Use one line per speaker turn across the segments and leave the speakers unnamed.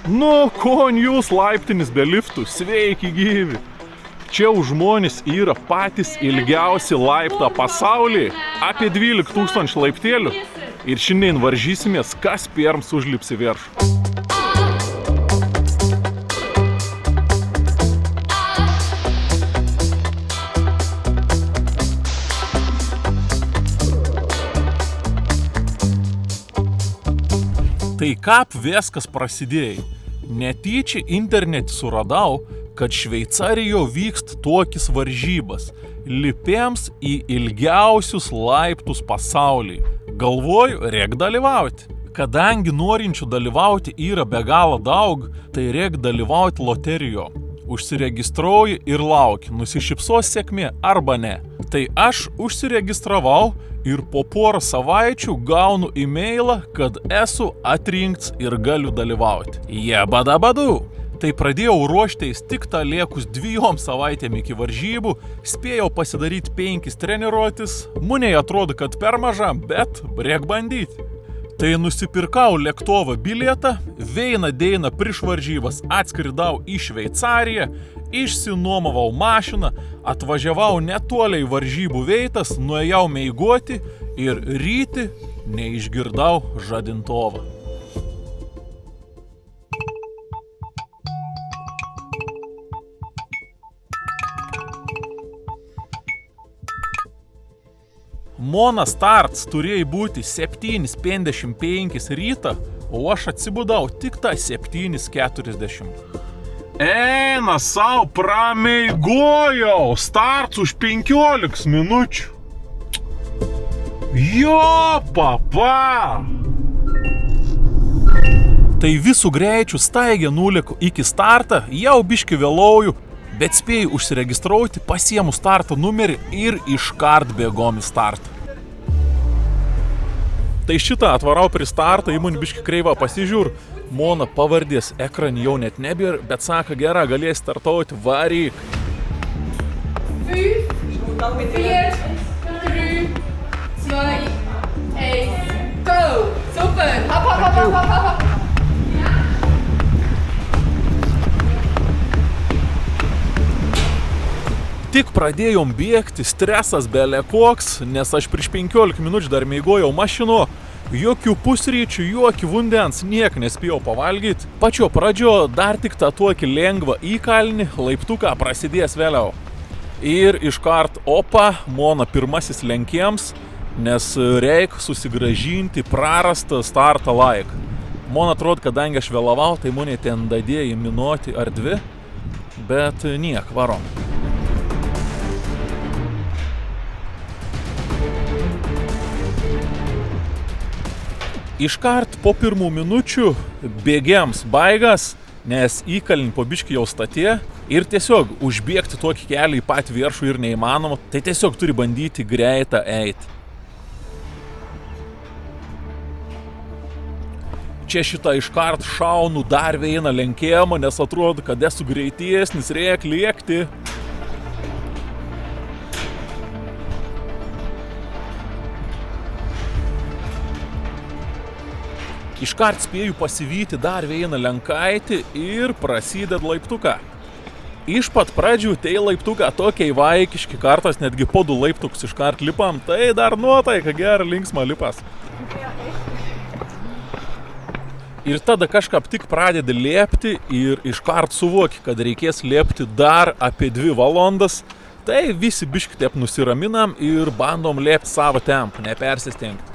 Nu, kon jūs laiptinis be liftų, sveiki gyvi. Čia už žmonės yra patys ilgiausi laiptą pasaulyje, apie 12 000 laiptėlių. Ir šiandien varžysimės, kas pirms užlips į viršų. Tai kaip viskas prasidėjo. Netyčia internete suradau, kad Šveicarijoje vykst tokias varžybas lipėms į ilgiausius laiptus pasaulyje. Galvoju, reik dalyvauti. Kadangi norinčių dalyvauti yra be galo daug, tai reik dalyvauti loterijoje. Užsiregistruoji ir lauki, nusišypsos sėkmė arba ne. Tai aš užsiregistravau ir po porą savaičių gaunu e-mailą, kad esu atrinkts ir galiu dalyvauti. Jebadabadu! Tai pradėjau ruoštis tik tą liekus 2 savaitėm iki varžybų, spėjau pasidaryti 5 treniruotis, muniai atrodo, kad per maža, bet reik bandyti. Tai nusipirkau lėktuvo bilietą, vieną dieną prieš varžybas atskridau į Šveicariją, išsinuomavau mašiną, atvažiavau netoliai varžybų vietas, nuėjau miegoti ir ryti neišgirdau žadintuvą. Mano starts turėjo būti 7:55 rytą, o aš atsibudau tik tą 7:40. Eina sau, prameigojau, starts už 15 minučių. Jo, papa! Tai visų greičių staigiai nulėku iki startą, jau biški vėlauju, bet spėjau užsiregistruoti, pasiemu starto numerį ir iškart bėgom į startą. Tai šitą atvarau prie startą, įmonį biški kreivą pasižiūr, mano pavardės ekranį jau net nebėra, bet sako, gera, galės startauti, varyk.
5, 4, 3, 2, 1, go! Super! Hopp, hopp, hopp, hopp, hopp, hopp!
Tik pradėjom bėgti, stresas belė koks, nes aš prieš 15 minučių dar miegojau mašino, jokių pusryčių, jokių vandens, niek nespėjau pavalgyti. Pačio pradžio dar tik tą tokį lengvą įkalnį, laiptuką prasidės vėliau. Ir iškart opa, mano pirmasis lenkiems, nes reik susigražinti prarastą startą laiką. Man atrodo, kadangi aš vėlavau, tai mane ten dadėjo minuoti ar 2, bet niek, varom. Iškart po 1 minučių bėgiams baigas, nes įkalnį po biškį jau statė ir tiesiog užbėgti tokį kelią į patį viršų ir neįmanoma, tai tiesiog turi bandyti greitą eiti. Čia šitą iškart šaunu dar vieną lenkėjimą, nes atrodo, kad esu greitesnis, reik lėkti. Iškart spėjau pasivyti dar vieną lenkaitį ir prasided laiptuką. Iš pat pradžių tai laiptuką tokiai vaikiški, kartas netgi po 2 laiptukus iškart lipam, tai dar nuotaika gera linksma lipas. Ir tada kažkaip tik pradedi lėpti ir iškart suvoki, kad reikės lėpti dar apie 2 valandas, tai visi biški taip nusiraminam ir bandom lėpti savo tempą, nepersistengti.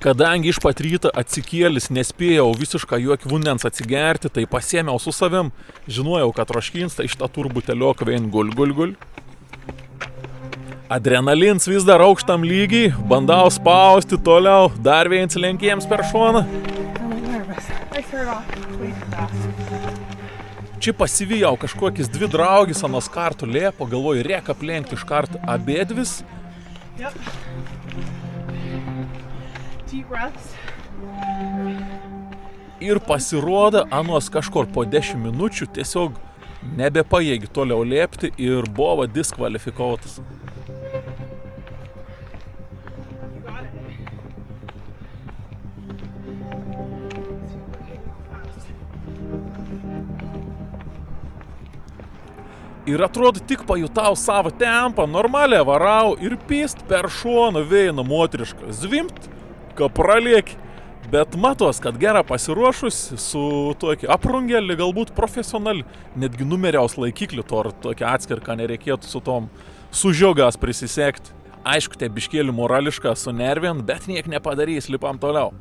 Kadangi iš pat ryto atsikėlis nespėjau visišką jokį vandens atsigerti, tai pasiėmiau su savim, žinojau, kad troškins, tai šitą turbutelioką vien gul. Adrenalins vis dar aukštam lygiai, bandau spausti toliau, dar viens lenkėjams per šoną. Čia pasivijau kažkokiais 2 draugis anos kartų lėpo, galvoju, reik aplenkti iš karto abėdvis. Ir pasirodo, anos kažkur po 10 minučių tiesiog nebepajėgi toliau lėpti ir buvo diskvalifikuotas. Ir atrodo, tik pajutau savo tempą, normaliai varau ir pist per šoną vėjiną moterišką. Zvimt, ką pralieki. Bet matos, kad gera pasiruošus su tokį aprungelį, galbūt profesionali, netgi numeriaus laikiklį to ar tokį atskirką nereikėtų su tom sužiogas prisisekti. Aišku, tai biškėlį morališką sunervint, bet niek nepadarys, lipam toliau.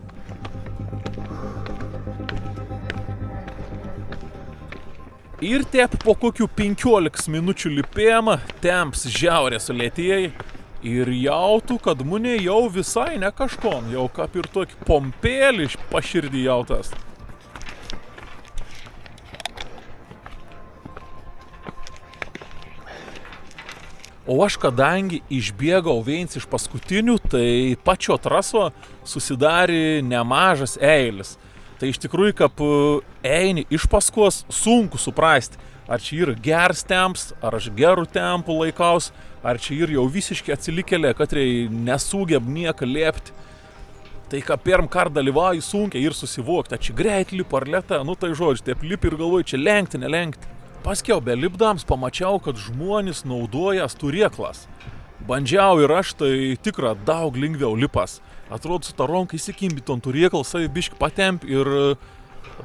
Ir tep po kokių 15 minučių lipėjimą temps žiaurė sulėtėjai ir jautų, kad mane jau visai ne kažkon, jau kaip ir tokį pompėlį paširdį jautas. O aš kadangi išbėgau viens iš paskutinių, tai pačio traso susidarė nemažas eilis. Tai iš tikrųjų, kaip eini iš paskos, sunku suprasti, ar čia yra geras temps, ar aš gerų tempų laikaus, ar čia yra jau visiškai atsilikėlė, kad nesugeb nieką lėpti. Tai ką pirm kart dalyvauju sunkiai ir susivokti, ar čia greit lip ar lėta, nu tai žodžiu, taip lip ir galvoju, čia lenkti, nelenkti. Paskiau be lipdams pamačiau, kad žmonės naudoja sturėklas. Bandžiau ir aš, tai tikra daug lengviau lipas. Atrodo, su ta ronka įsikimbi ton turėklą, savi biški patemp ir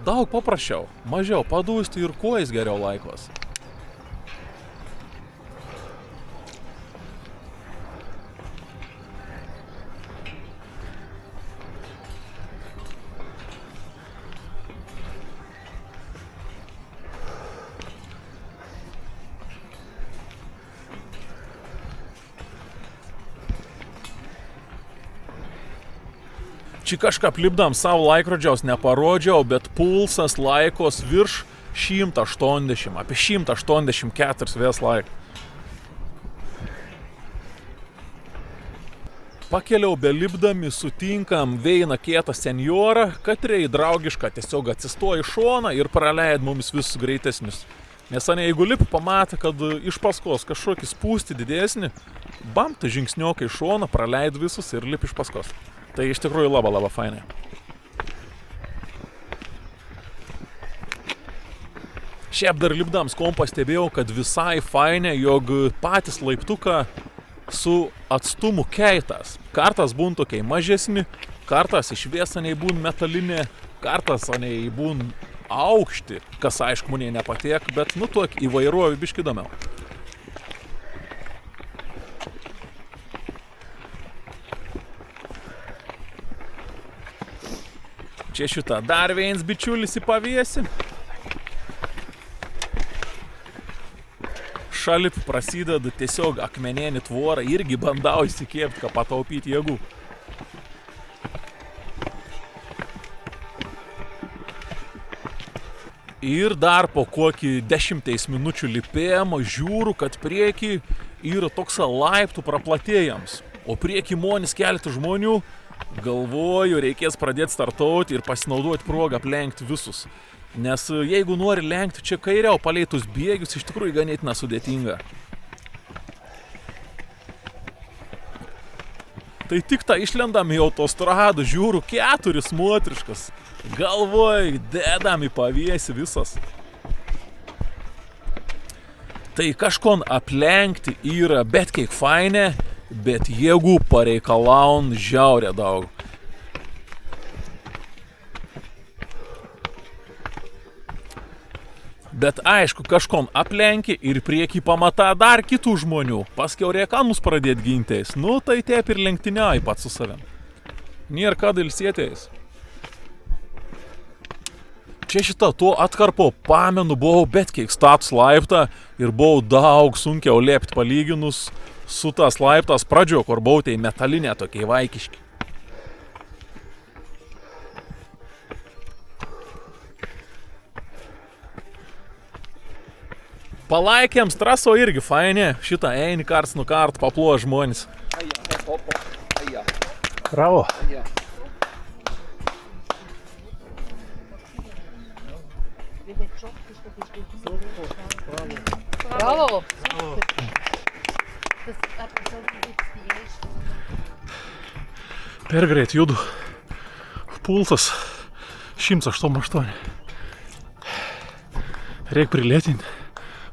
daug paprasčiau, mažiau padūsti ir kuo jis geriau laikos. Čia kažką lipdam savo laikrodžiaus neparodžiau, bet pulsas laikos virš 180, apie 184 vės laik. Pakeliau be lipdami, sutinkam veiną kietą senjorą, katrei draugišką tiesiog atsistoja į šoną ir praleid mumis visus greitesnius. Nes ane, jeigu lip pamatė, kad iš paskos kažkokį spūstį didesnį, bam, tai žingsniokai į šoną, praleid visus ir lip iš paskos. Tai iš tikrųjų labai fainai. Šiaip dar lipdams kompą stebėjau, kad visai fainai, jog patys laiptuką su atstumu keitas. Kartas būn tokiai mažesni, kartas išviesaniai būn metalinė, kartas aniai būn aukšti, kas aišku munė nepatiek, bet nu tuok įvairuoju biški įdomiau. Čia šitą dar viens bičiulis į paviesį. Šalip prasideda tiesiog akmenėnį tvorą, irgi bandau įsikėpti, ką pataupyti jėgų. Ir dar po kokį 10 minučių lipėjimo žiūriu, kad prieki yra toks laiptų praplatėjams. O prieki monis keletą žmonių. Galvoju, reikės pradėti startauti ir pasinaudoti progą aplenkti visus. Nes jeigu nori lenkti čia kairiau paleitus bėgius, iš tikrųjų ganėtina sudėtinga. Tai tik tą išlendam į autostradą, žiūriu 4 moteriškas. Galvoju, dedam į paviesį visas. Tai kažkon aplenkti yra bet kiek fainė, bet jėgų pareikalaun žiaurė daug. Bet aišku, kažkon aplenki ir prieki pamata dar kitų žmonių. Paskiau reikia mus pradėti ginteis. Nu, tai taip ir lenktyniauji pats su savim. Nėra ką ilsėtis. Čia šitą tuo atkarpo pamenu, buvau bet kiek status laiptą ir buvau daug sunkiau lėpti palyginus su tas laiptas pradžio, kur buvau tai metalinė tokiai vaikiški. Palaikiams traso irgi fainė, šitą eini karts nukart paploja žmonės. Bravo.
Bravo.
Per greit judu. Pulsas 108. Reik prilėtinti.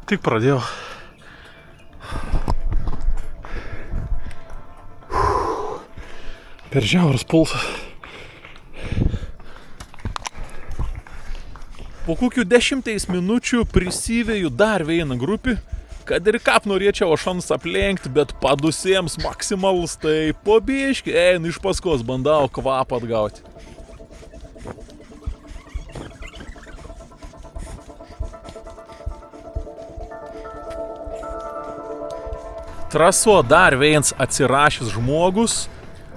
Tik pradėjau. Per žiauras pulsas. Po kokių 10 minučių prisivėjau dar vieną grupį, kad ir kaip norėčiau šansą aplenkti, bet padusiems maksimalus, tai po biškį einu iš paskos, bandau kvapą atgauti. Traso dar vienas atsirašęs žmogus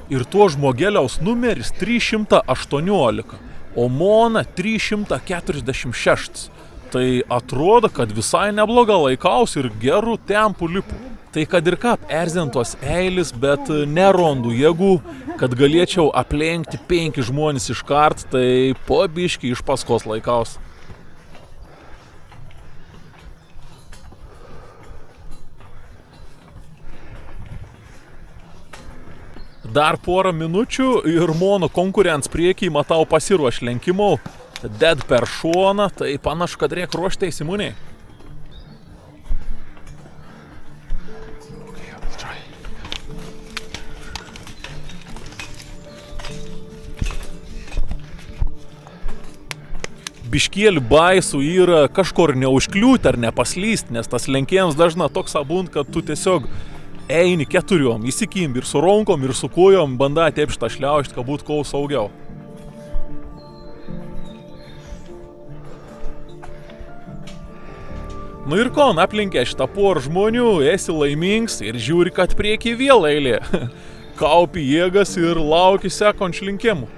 ir to žmogeliaus numeris 318, o Mona 346. Tai atrodo, kad visai nebloga laikaus ir gerų tempų lipu. Tai kad ir kaip erzintos eilis, bet nerondu jėgų, kad galėčiau aplenkti 5 žmonės iš kart, tai po biškį iš paskos laikaus. Dar porą minučių ir mano konkurents priekiai matau pasiruoš lenkimų. Dead per šoną, tai panašu, kad reik ruoštis įmūniai. Biškėlį baisų yra kažkur neužkliūti ar nepaslyst, nes tas lenkėjams dažna toks abūnt, kad tu tiesiog eini 4, įsikimbi ir su ronkom, ir su kojom, bandai tepštą šliaužti, kad būtų kuo saugiau. Nu ir kon, aplinkė šitą porą žmonių, esi laimingas ir žiūri, kad priekį vėl eilė. Kaupi jėgas ir lauki sekančių linkimų.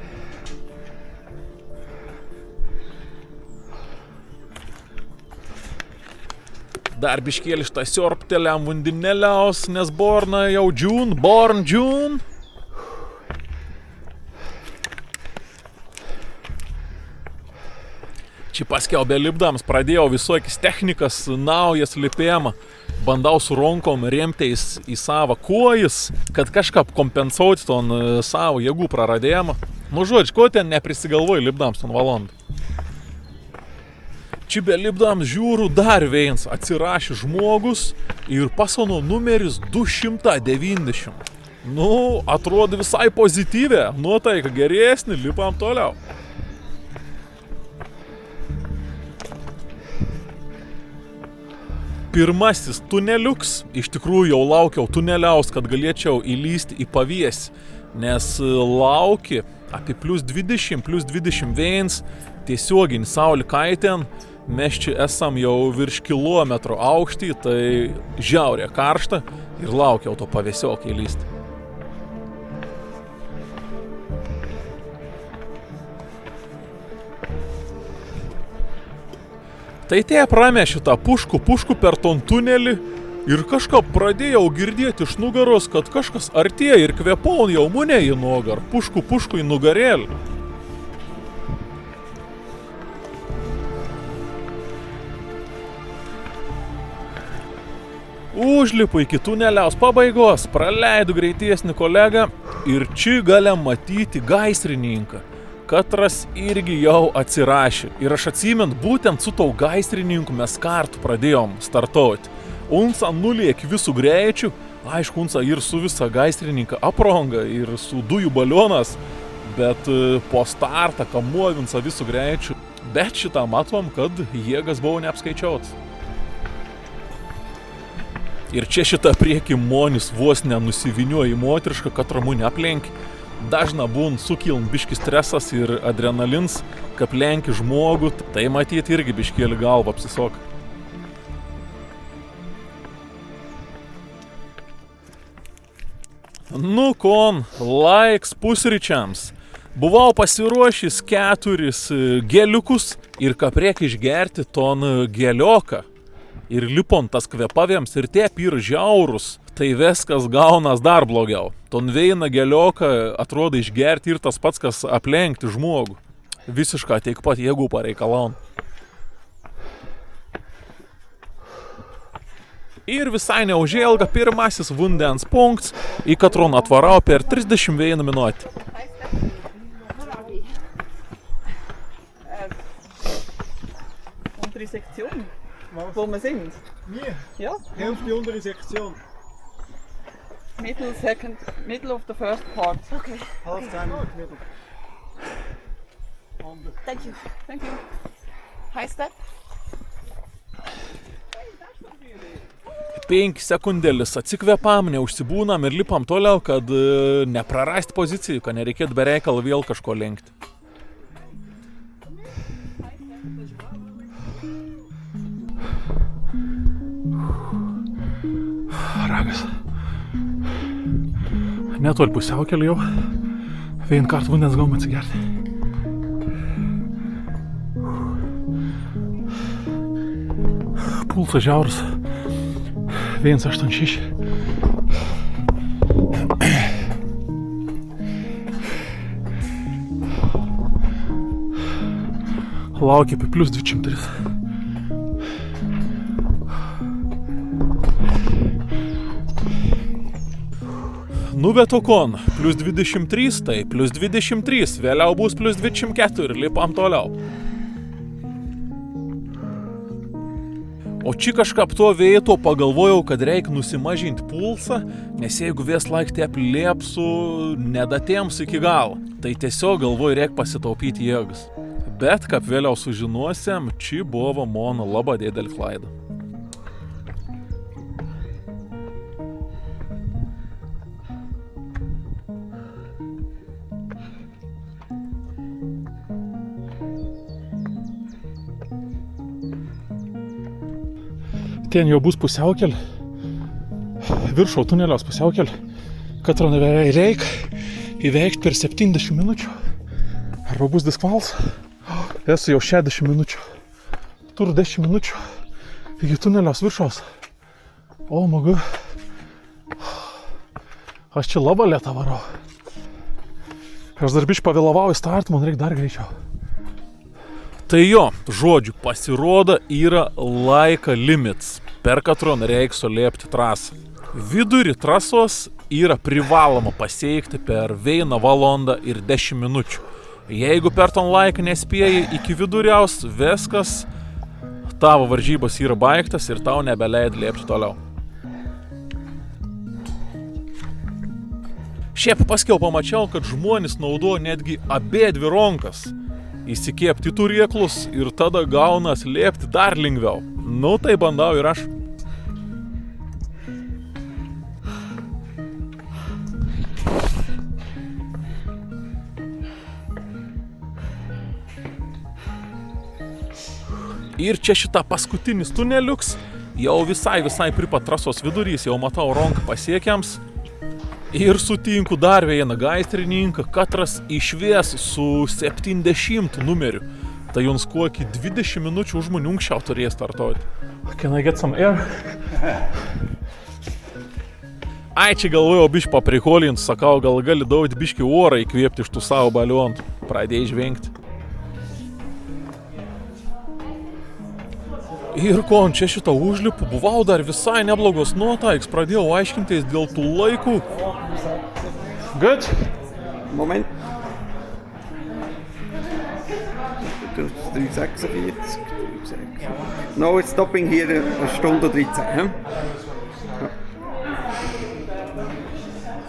Dar biškėlį šitą siorpteliam vandinėliaus, nes borna jau born June. Čia paskiau belipdams pradėjau visokias technikas, naujas lipėjimą. Bandau su ronkom remteis į savo kojas, kad kažką kompensuoti ton savo jėgų praradėjimą. Nu žodžiu, ko ten neprisigalvoju lipdams ton valandą. Čia belipdams žiūriu dar vienas atsirašė žmogus ir pasono numeris 290. Nu, atrodo visai pozityvė, nuotaika geresnė, lipam toliau. Pirmasis tuneliuks, iš tikrųjų jau laukiau tuneliaus, kad galėčiau įlysti į paviesį, nes lauki apie +20, +21, tiesioginį saulį kaitien, mes čia esam jau virš kilometro aukštį, tai žiaurė karšta ir laukiau to pavėsiokį įlysti. Tai tie pramešiu tą pušku per ton tunelį ir kažką pradėjau girdėti iš nugaros, kad kažkas artėja ir kvėpaun jau mane į nugarą, pušku į nugarėlį. Užlipu iki tuneliaus pabaigos, praleidu greitesnį kolegą ir čia galim matyti gaisrininką. Katras irgi jau atsirašė. Ir aš atsimenu, būtent su tau gaisrininku mes kartu pradėjom startuoti. Unsa nuliek visų greičių, aišku, unsa ir su visa gaisrininka apranga ir su dujų balionas, bet po startą kamuovinsa visų greičių. Bet šitą matom, kad jėgas buvo neapskaičiautas. Ir čia šitą priekį monis vos nenusivinioja į moterišką, kad ramu neaplenki. Dažna būn sukiln biški stresas ir adrenalins, kad lenki žmogų, tai matyti irgi biškėlį galvą apsisok. Nu kon, laiks pusryčiams. Buvau pasiruošęs 4 geliukus ir ką priek išgerti ton gelioką. Ir lipon tas kvepavėms ir tep ir žiaurus, tai viskas gaunas dar blogiau. Ton veina gelioka atrodo išgerti ir tas pats, kas aplenkti žmogų. Visiškai tiek pat jėgų pareikalaun. Ir visai neužėlga pirmasis vandens punkts į Katron atvarau per 31 minutę.
Untere Sektion, wo wir sind.
Wir?
Ja,
Hälfte untere Sektion.
middle of the first part. Okay.
Half time middle.
Thank you. Thank you. High step.
5 sekundėlis atsikvėpam, neužsibūnam ir lipam toliau, kad neprarast pozicijų, kad nereikėtų bereikal vėl kažko lenkti. Ragas. Netoli pusiaukelį jau. Vien kartą vandens gavom atsigerti. Pulsas žiaurus. 1,86. Laukia apie plus 203. Nuveto kon, plus 23, tai plus 23, vėliau bus plus 24, lipam toliau. O čia kažkap to vieto pagalvojau, kad reikia nusimažinti pulsą, nes jeigu vis laik te apliepsiu, nedatėms iki galo. Tai tiesiog galvoju, reikia pasitaupyti jėgas. Bet, kaip vėliau sužinosim, čia buvo mano labai didelė klaida. Ten jau bus pusiaukelė, viršau tunelios pusiaukelė, Katron reikia įveikti per 70 minučių, arba bus diskvals, esu jau 60 minučių, turiu 10 minučių iki tunelios viršaus, o magu, aš čia labai lėtą varau, aš dar biškį pavėlavau į startą, man reikia dar greičiau. Tai jo, žodžiu, pasirodo yra laika limits. Per Katron reikia sulėpti trasą. Vidurį trasos yra privaloma pasiekti per 1 valandą ir 10 minučių. Jeigu per ton laiką nespėjai iki viduriaus, viskas, tavo varžybos yra baigtas ir tau nebeleid lėpti toliau. Šiaip paskiau pamačiau, kad žmonės naudoja netgi abėdvi rankas. Įsikėpti turėklus ir tada gaunas lėpti dar lengviau. Nu, tai bandau ir aš. Ir čia šita paskutinis tuneliuks, jau visai pripat trasos vidurys, jau matau ranką pasiekiams. Ir sutinku dar vieną gaistrininką, katras išvies su 70 numeriu. Tai jums kokį 20 minučių žmonių anksčiau turės startuoti. Can I get some air? Ai, čia galvojau biškį paprikolint, sakau, gal gali duoti biškį orą įkvėpti iš tų savo balionų. Pradėjai žvengti. Ir kon čia šitą užlipu, buvau dar visai neblogos nuotaiks, pradėjau aiškintis dėl tų laikų. Good?
Moment. 3,46. No, it's stopping here a Stunde 13.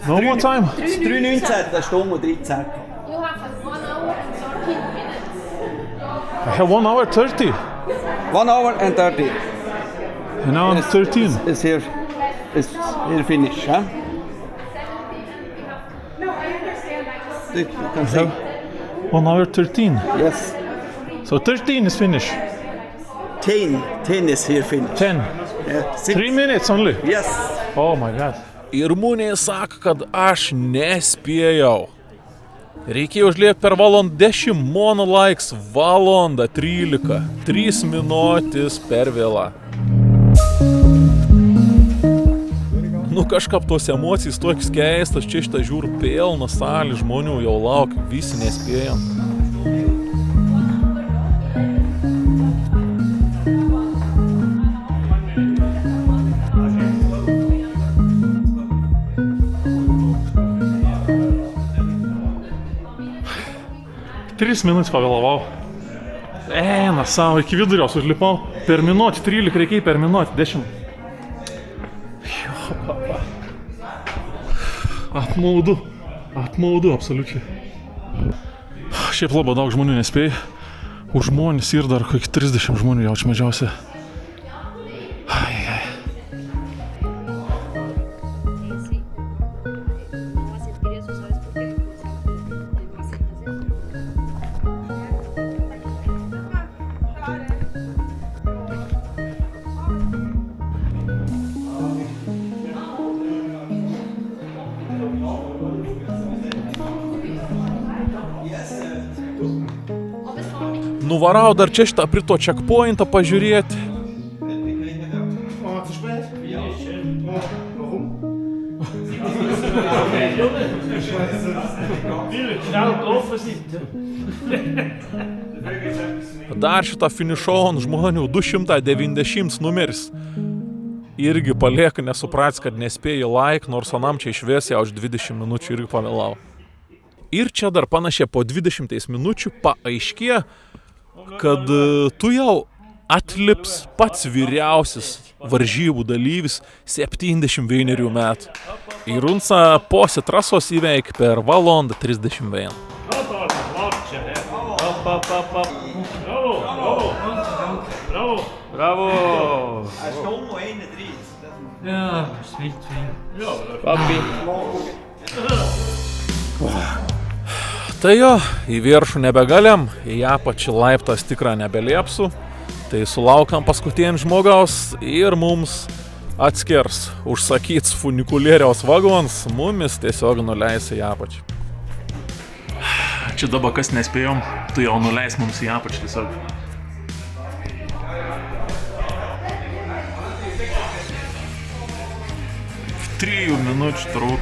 No more time.
3,19, eine Stunde 13.
You have 1 hour and 13 minutes.
I have 1 hour 30.
1 hour and 30.
And now I'm 13.
Is here finished, huh?
No, I understand. I just...
You can see.
1 hour 13.
Yes.
So 13 is finished.
10 is here finished.
10.
Yeah.
3 minutes only.
Yes.
Oh my god. Ir Munė sako, kad aš nespėjau. Reikėjo užliepti per valandą 10, mano laiks valandą 13. 3 minutės per vėlą. Nu kažkap tos emocijos toks keistas, čia šitą žiūriu pilną salį žmonių, jau laukia, visi nespėjom. 3 minutės pavėlavau. Eina savo, iki vidurios užlipau. Per minutį, 13 reikiai per minutį, 10. Apmaudu, absoliučiai. Šiaip labai daug žmonių nespėjai. Už žmonės ir dar kokį 30 žmonių jauč mažiausiai. Nuvarau dar čia šitą prito checkpointą pažiūrėti. Dar šitą finišon žmonių 290 numeris. Irgi palieka nesuprats, kad nespėjai nors anam čia išvės jau už 20 minučių irgi pavėlau. Ir čia dar panašiai po 20 minučių paaiškė, kad tu jau atlips pats vyriausias varžybų dalyvis 71 metų. Ir Runsa posė trasos įveik per valandą 31.
Bravo!
Ja, sveikt.
Papi.
Tai jo, į viršų nebegalėm, į apačią laiptas tikrą nebeliepsiu. Tai sulaukiam paskutinį žmogaus ir mums atskirs užsakyts funikulieriaus vagons, mumis tiesiog nuleis į apačią. Čia dabar kas nespėjom, tu jau nuleis mums į apačią tiesiog. V 3 minučių trūk.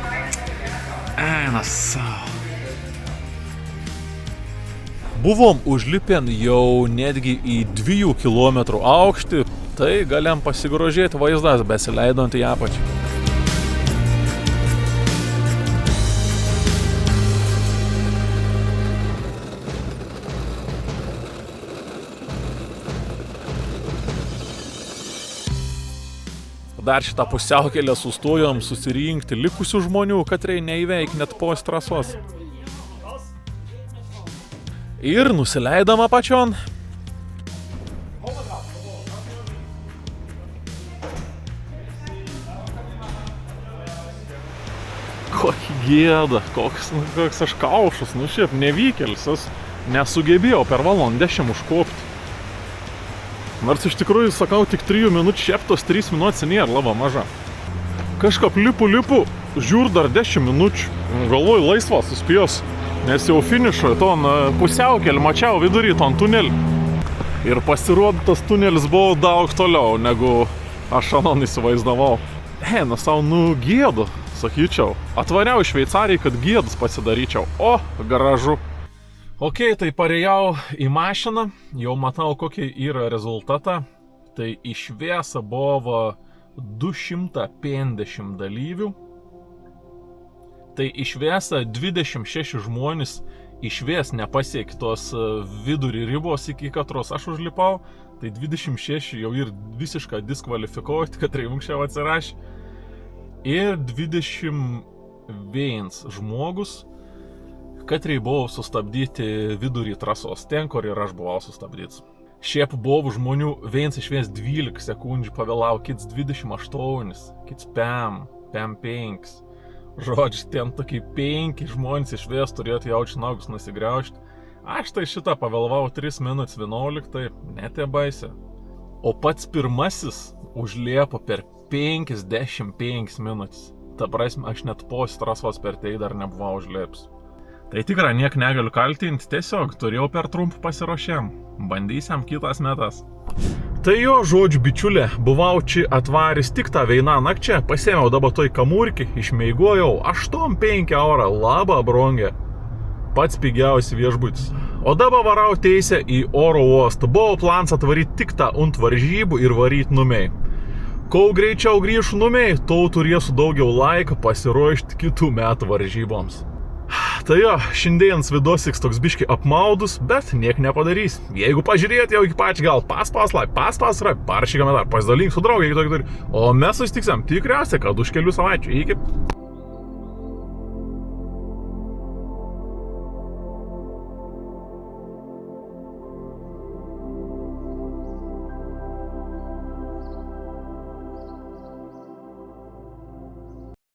Eina savo. Buvom užlipę jau netgi į 2 kilometrų aukštį, tai galėjom pasigrožėti vaizdas besileidant į apačią. Dar šitą pusiaukelę sustojom susirinkti likusių žmonių, katrai neįveik net pos trasos. Ir nusileidom apačion. Kokį gėdą, koks aš kaušas, nu šiaip nevykėlis, nesugebėjau per valandą 10 užkopti. Nors iš tikrųjų, sakau, tik 3 minučių šieptos 3 minutės nėra labai maža. Kažkaip lipu, žiūr dar 10 minučių, galvoju laisvas suspėjęs. Nes jau finišo, ton pusiaukelį mačiau vidury ton tunelį. Ir pasirodo, tas tunelis buvo daug toliau, negu aš anon įsivaizdavau. Na savo, gėdu, sakyčiau. Atvariau į Šveicariją, kad gėdus pasidaryčiau. O, gražu. Ok, tai parėjau į mašiną, jau matau, kokie yra rezultatą. Tai iš viso buvo 250 dalyvių. Tai išviesa 26 žmonės išvies nepasiekė tos vidurį ribos, iki katros aš užlipau. Tai 26 jau ir visiškai diskvalifikuoti, kad anksčiau atsirašė. Ir 21 žmogus, katrai buvo sustabdyti vidurį trasos, ten, kur ir aš buvau sustabdytas. Šiaip buvo žmonių viens išvies 12 sekundžių pavėlau, kits 28, kits 5. Žodžiu, ten tokie 5 žmonės išvies turėtų jaučiu naugus nusigriaužti. Aš tai šitą pavėlavau 3 minutės 11, tai netė baisė. O pats pirmasis užliepo per 55 minutės. Ta prasme, aš net po trasos per tai dar nebuvau užliepęs. Tai tikrai niek negaliu kaltinti, tiesiog turėjau per trumpą pasiruošėm. Bandysiam kitas metas. Tai jo, žodžiu, bičiulė, buvau čia atvaris tik tą vieną nakčią, pasėmiau dabar toj kamurkį, išmeigojau 8-5 eurą, labą brongę. Pats pigiausias viešbutis. O dabar varau teisę į oro uostą. Buvo plans atvaryti tik tą ant varžybų ir varyti numiai. Kol greičiau grįžu numiai, tol turėsiu daugiau laiko pasiruošti kitų metų varžyboms. Tai jo, šiandienas vidosiks toks biški apmaudus, bet niek nepadarys. Jeigu pažiūrėt jau iki pačių, gal paspaus like, parašyk komentarą, pasidalink su draugė, o mes susitiksim tikriausiai, kad už kelių savaičių. Iki.